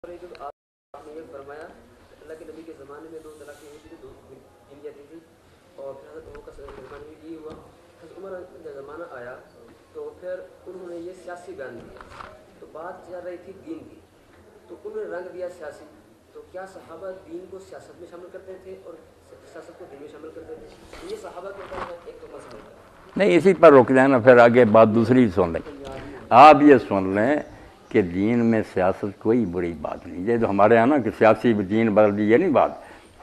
آپ نے یہ فرمایا اللہ کے نبی کے زمانے میں 2 طلاقیں ہوئی تھی، 2 گن جاتی تھی، اور پھر حضرت عمر کا زمانے میں یہ ہوا، حضرت عمر کا زمانہ آیا تو پھر انہوں نے یہ سیاسی بیان دیا، تو بات چل رہی تھی دین کی، تو انہوں نے رنگ دیا سیاسی. تو کیا صحابہ دین کو سیاست میں شامل کرتے تھے اور سیاست کو دین میں شامل کرتے تھے؟ یہ صحابہ کے اوپر ایک تو مسئلہ ہوتا ہے. نہیں، اسی پر رک جائیں نا، پھر آگے بات دوسری سن لیں. آپ یہ سن لیں کہ دین میں سیاست کوئی بری بات نہیں. یہ جو ہمارے یہاں نا کہ سیاسی دین بدل دی، یہ نہیں بات.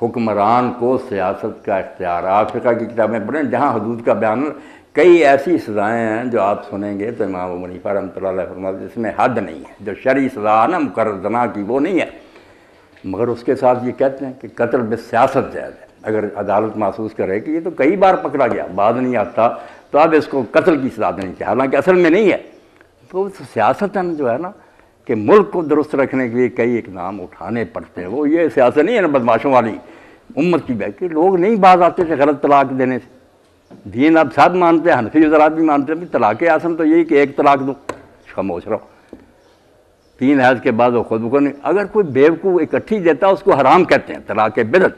حکمران کو سیاست کا اختیار، آپ فقہ کی کتابیں پڑھیں جہاں حدود کا بیان. کئی ایسی سزائیں ہیں جو آپ سنیں گے تو امام ابو حنیفہ رحمۃ اللہ علیہ فرماتے ہیں اس میں حد نہیں ہے. جو شرعی سزا ہے نا مقرر زنا کی، وہ نہیں ہے، مگر اس کے ساتھ یہ کہتے ہیں کہ قتل بالسیاست جائز ہے. اگر عدالت محسوس کرے کہ یہ تو کئی بار پکڑا گیا، بعد نہیں آتا، تو اب اس کو قتل کی سزا دینی چاہیے، حالانکہ اصل میں نہیں ہے. تو سیاستاً جو ہے نا کہ ملک کو درست رکھنے کے لیے کئی اقدام اٹھانے پڑتے ہیں. وہ یہ سیاست نہیں ہے نا بدماشوں والی امت کی کہ لوگ نہیں باز آتے تھے غلط طلاق دینے سے. دین اب سب مانتے ہیں، حنفی حضرات بھی مانتے ہیں طلاق اصل تو یہی کہ ایک طلاق دو، خاموش رہو. 3 حیض کے بعد وہ خود بخود نہیں. اگر کوئی بیوقوف اکٹھی دیتا اس کو حرام کہتے ہیں، طلاق بدعت.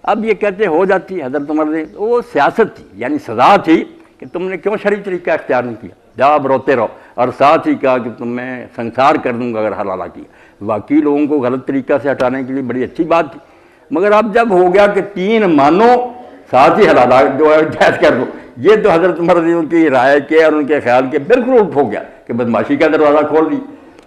اب یہ کہتے ہو جاتی ہے حضرت عمر نے، وہ سیاست تھی، یعنی سزا تھی کہ تم نے کیوں شرعی طریقہ اختیار نہیں کیا، جا اب روتے رہو. اور ساتھ ہی کہا کہ تم میں سنسار کر دوں گا اگر حلالہ کیا. واقعی لوگوں کو غلط طریقہ سے ہٹانے کے لیے بڑی اچھی بات تھی. مگر اب جب ہو گیا کہ 3 مانو ساتھ ہی حلالہ جو ہے جائز کر دو، یہ تو حضرت عمر رضی اللہ کی رائے کے اور ان کے خیال کے بالکل الٹ ہو گیا کہ بدماشی کا دروازہ کھول دی.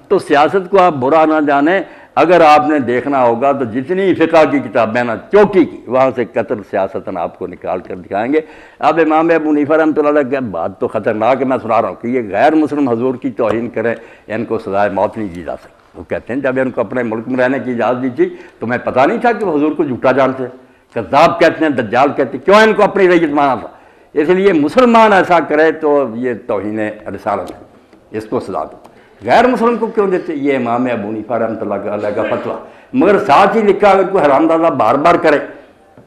تو سیاست کو آپ برا نہ جانیں. اگر آپ نے دیکھنا ہوگا تو جتنی فقہ کی کتابیں نا چوٹی کی، وہاں سے قتل سیاستاً آپ کو نکال کر دکھائیں گے. اب امام ابو حنیفہ رحمۃ اللہ علیہ کی بات تو خطرناک ہے، میں سنا رہا ہوں کہ یہ غیر مسلم حضور کی توہین کریں، ان کو سزائے موت نہیں دی جا سکتی. وہ کہتے ہیں جب ان کو اپنے ملک میں رہنے کی اجازت دی تھی تو میں پتہ نہیں تھا کہ وہ حضور کو جھوٹا جانتے ہیں، کذاب کہتے ہیں، دجال کہتے ہیں. کیوں ان کو اپنی ریت مانا تھا؟ اس لیے مسلمان ایسا کرے تو یہ توہین رسالت ہے، اس کو سزا دو. غیر مسلم کو کیوں دیتے؟ یہ امام ابو حنیفہ رحمۃ اللہ علیہ کا فتویٰ. مگر ساتھ ہی لکھا اگر کوئی حرام دادہ بار بار کرے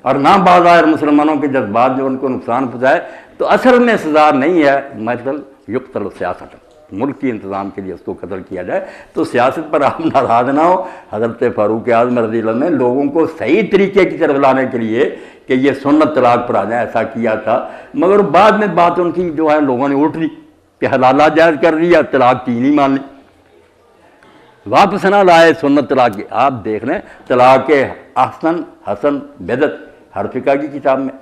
اور نہ باز آئے مسلمانوں کے جذبات جو ان کو نقصان پہنچائے تو اصل میں سزا نہیں ہے مثل یقتل سیاست، ملک کی انتظام کے لیے اس کو قتل کیا جائے. تو سیاست پر آپ ناراض نہ ہو. حضرت فاروق اعظم رضی اللہ عنہ نے لوگوں کو صحیح طریقے کی طرف لانے کے لیے کہ یہ سنت طلاق پر آ جائے ایسا کیا تھا. مگر بعد میں بات ان کی جو ہے لوگوں نے الٹ لی کہ حلالہ جائز کر دیا، طلاق 3 ہی مان لی، واپس نہ لائے سنت طلاق کی. آپ دیکھ لیں طلاق احسن حسن بدعت ہر فقہ کی کتاب میں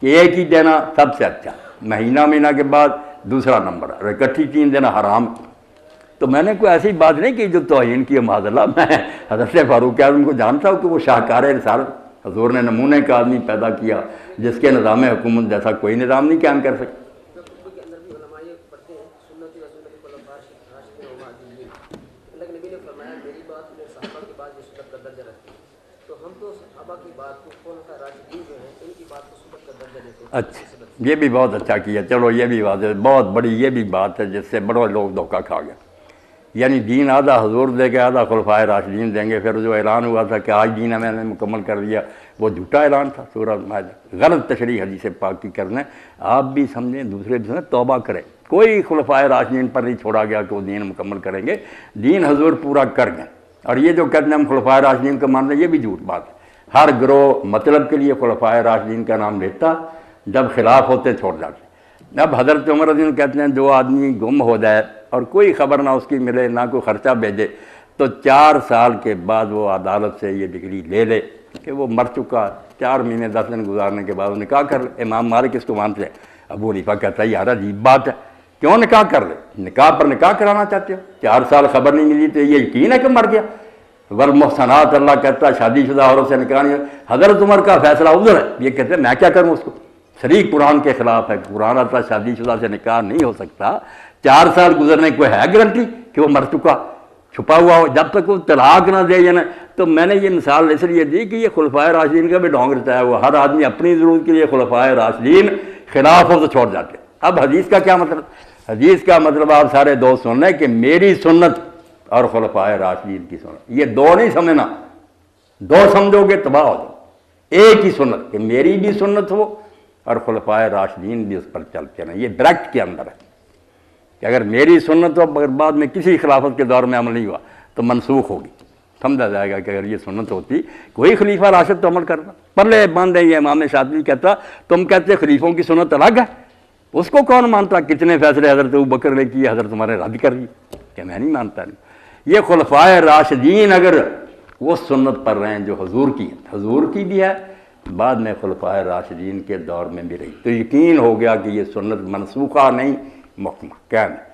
کہ ایک ہی دینا سب سے اچھا، مہینہ کے بعد دوسرا نمبر، اور اکٹھی 3 دینا حرام. تو میں نے کوئی ایسی بات نہیں کی جو توہین کی، معاذ اللہ. میں حضرت فاروق اعظم کو جانتا ہوں کہ وہ شاہکار رسالت، حضور نے نمونے کا آدمی پیدا کیا جس کے نظام حکومت جیسا کوئی نظام نہیں قائم کر سکے. اچھا، یہ بھی بہت اچھا کیا. چلو یہ بھی بات ہے، بہت بڑی یہ بھی بات ہے جس سے بڑے لوگ دھوکہ کھا گئے. یعنی دین آدھا حضور دے کے آدھا خلفائے راشدین دیں گے. پھر جو اعلان ہوا تھا کہ آج دین میں نے مکمل کر دیا، وہ جھوٹا اعلان تھا. سورہ مائدہ غلط تشریح حدیث پاک کی کرنے. آپ بھی سمجھیں، دوسرے بھی سمجھیں، توبہ کریں. کوئی خلفائے راشدین پر نہیں چھوڑا گیا کہ وہ دین مکمل کریں گے. دین حضور پورا کر گئے. اور یہ جو کہتے ہیں ہم خلفائے راشدین کا مانتے ہیں، یہ بھی جھوٹ بات ہے. ہر گروہ مطلب کے لیے خلفائے راشدین کا نام لیتا، جب خلاف ہوتے چھوڑ جاتے. اب حضرت عمر رضی اللہ کہتے ہیں جو آدمی گم ہو جائے اور کوئی خبر نہ اس کی ملے، نہ کوئی خرچہ بھیجے، تو 4 سال کے بعد وہ عدالت سے یہ ڈگری لے لے کہ وہ مر چکا. 4 مہینے 10 دن گزارنے کے بعد وہ نکاح کر لے. امام مالک اس کو مانتے ہیں. ابو حنیفہ کہتا ہے یار عجیب بات ہے، کیوں نکاح کر لے؟ نکاح پر نکاح کرانا چاہتے ہو؟ 4 سال خبر نہیں ملی تو یہ یقین ہے کہ مر گیا. والمحصنات، اللہ کہتا ہے شادی شدہ عورتوں سے نکاح نہیں. حضرت عمر کا فیصلہ عذر ہے. یہ کہتے ہیں میں کیا کروں اس کو، شریک قرآن کے خلاف ہے. قرآن آتا شادی شدہ سے نکاح نہیں ہو سکتا. 4 سال گزرنے کوئی ہے گارنٹی کہ وہ مر چکا چھپا ہوا ہو؟ جب تک وہ طلاق نہ دے جانا. تو میں نے یہ مثال اس لیے دی کہ یہ خلفائے راشدین کا بھی ڈھونگ رہتا ہے. وہ ہر آدمی اپنی ضرورت کے لیے خلفائے راشدین خلاف ہو تو چھوڑ جاتے. اب حدیث کا کیا مطلب؟ حدیث کا مطلب آپ سارے دوست سن لیں کہ میری سنت اور خلفائے راشدین کی سنت، یہ 2 نہیں سمجھنا. 2 سمجھو گے تباہ ہو جاؤ. ایک ہی سنت کہ میری بھی سنت ہو اور خلفائے راشدین بھی اس پر چلتے رہیں. یہ بریکٹ کے اندر ہے کہ اگر میری سنت ہو مگر بعد میں کسی خلافت کے دور میں عمل نہیں ہوا تو منسوخ ہوگی. سمجھا جائے گا کہ اگر یہ سنت ہوتی کوئی خلیفہ راشد تو عمل کرتا. پلے باندھے یہ امام شاطبی کہتا تم کہتے خلیفوں کی سنت الگ ہے, اس کو کون مانتا؟ کتنے فیصلے حضرت ابوبکر نے کیے, حضرت عمر نے رد کر دی کہ میں نہیں مانتا. نہیں, یہ خلفائے راشدین اگر وہ سنت پر رہے ہیں جو حضور کی, حضور کی بھی ہے, بعد میں خلفائے راشدین کے دور میں بھی رہی, تو یقین ہو گیا کہ یہ سنت منسوخہ نہیں محکمہ قائم ہے.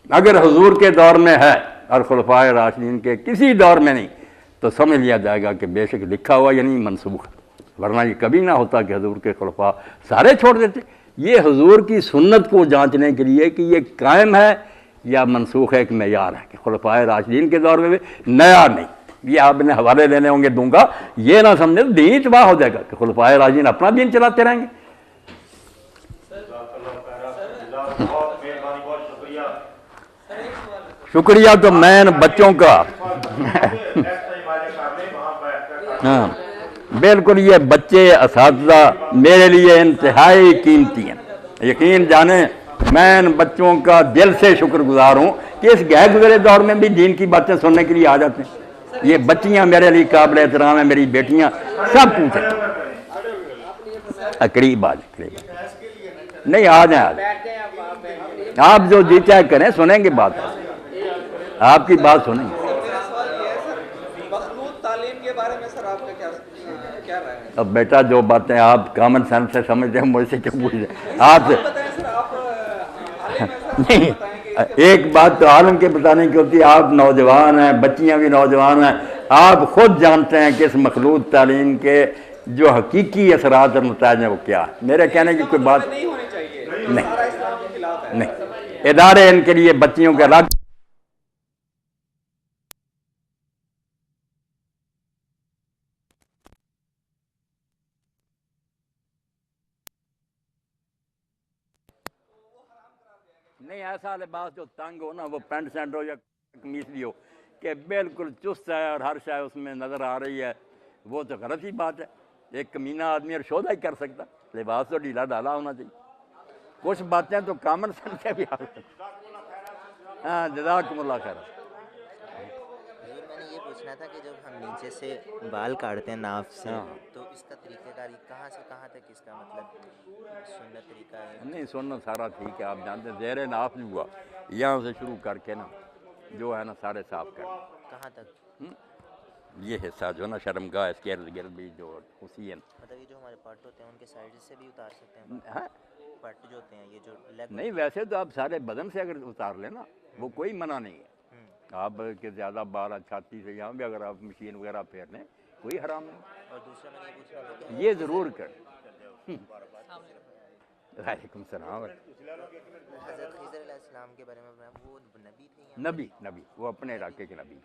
اگر حضور کے دور میں ہے اور خلفائے راشدین کے کسی دور میں نہیں تو سمجھ لیا جائے گا کہ بے شک لکھا ہوا یعنی منسوخ ہے, ورنہ یہ کبھی نہ ہوتا کہ حضور کے خلفاء سارے چھوڑ دیتے. یہ حضور کی سنت کو جانچنے کے لیے کہ یہ قائم ہے یا منسوخ ہے ایک معیار ہے کہ خلفائے راشدین کے دور میں بھی نیا نہیں. یہ آپ نے حوالے لینے ہوں گے دوں گا, یہ نہ سمجھے دین تباہ ہو جائے گا کہ خلفائے راشدین اپنا دین چلاتے رہیں گے. شکریہ تو میں بچوں کا ہاں بالکل, یہ بچے اساتذہ میرے لیے انتہائی قیمتی ہیں. یقین جانیں میں ان بچوں کا دل سے شکر گزار ہوں کہ اس گئے گزرے دور میں بھی دین کی باتیں سننے کے لیے آ جاتے ہیں. یہ بچیاں میرے لیے قابل احترام ہیں, میری بیٹیاں سب پوچھیں قریب آ جائیں, نہیں آ جائیں, آپ جو جی چاہے کریں سنیں گے بات, آپ کی بات سنیں گے. اب بیٹا جو باتیں آپ کامن سینس سے سمجھتے ہیں مجھ سے کیوں پوچھ رہے ہیں آپ نہیں, ایک بات تو عالم کے بتانے کی ہوتی ہے. آپ نوجوان ہیں, بچیاں بھی نوجوان ہیں, آپ خود جانتے ہیں کہ اس مخلوط تعلیم کے جو حقیقی اثرات اور نتائج ہیں وہ کیا ہے. میرے کہنے کی کوئی بات نہیں, ادارے ان کے لیے بچیوں کے الگ نہیں. ایسا لباس جو تنگ ہو نا, وہ پینٹ سینٹ ہو یا قمیص بھی ہو کہ بالکل چست ہے اور ہر شے اس میں نظر آ رہی ہے, وہ تو غلط ہی بات ہے. ایک کمینہ آدمی اور شودا ہی کر سکتا, لباس تو ڈھیلا ڈالا ہونا چاہیے. کچھ باتیں تو کامن سینس سے بھی آ رہی ہیں. ہاں جزاکم اللہ خیر. میں نے یہ پوچھنا تھا کہ جب ہم نیچے سے بال کاٹتے ہیں ناف سے تو اس کا طریقہ کار کہاں سے کہاں تک اس کا مطلب سنت طریقہ ہے؟ نہیں سنت سارا ٹھیک ہے, آپ جانتے ہیں زیر ناف بھی ہوا یہاں سے شروع کر کے نا جو ہے نا سارے صاف کر کہاں تک یہ حصہ جو ہے نا شرمگاہ اس کے ارد گرد بھی جو خوشی ہے, مطلب یہ جو ہمارے پٹ ہوتے ہیں ان کے سائڈ سے بھی اتار سکتے ہیں پٹ جو ہوتے ہیں یہ جو لیگ نہیں ویسے تو آپ سارے بدن سے اگر اتار لیں نا وہ کوئی منع نہیں ہے. آپ کے زیادہ بال چھاتی سے یہاں بھی اگر آپ مشین وغیرہ پھیر لیں کوئی حرام نہیں. اور دوسرا میں یہ پوچھ رہا تھا کہ یہ ضرور کر. وعلیکم السلام. حضرت خضر علیہ السلام کے بارے میں وہ نبی تھے, نبی وہ اپنے علاقے کے نبی.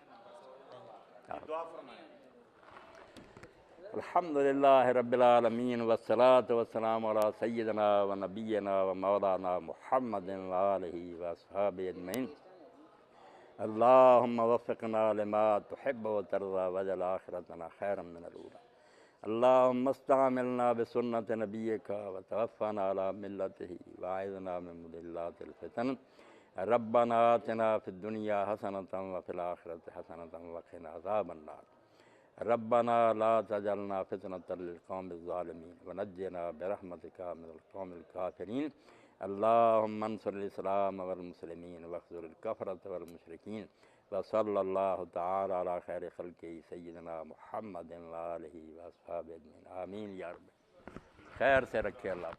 الحمدللہ رب العالمین والصلاة والسلام علی سیدنا و نبینا و مولانا محمد و آلہ و اصحابہ اجمعین. اللہم وفقنا لما تحب و ترضى واجعل آخرتنا خیرا من الأولى. اللہم استعملنا بسنت نبیک وتوفنا على ملته واعذنا من مضلات الفتن. ربنا آتنا فی الدنیا حسنة وفی الآخرة حسنة وقنا عذاب النار. ربنا لا تجعلنا فتنة للقوم الظالمين ونجنا برحمتك من القوم الكافرين. اللهم انصر الإسلام والمسلمين واخذل الكفرة والمشركين. وصلى الله تعالى على خير خلقه سيدنا محمد وآله وأصحابه أجمعين. آمين يا رب. خیر سے رکھے اللہ.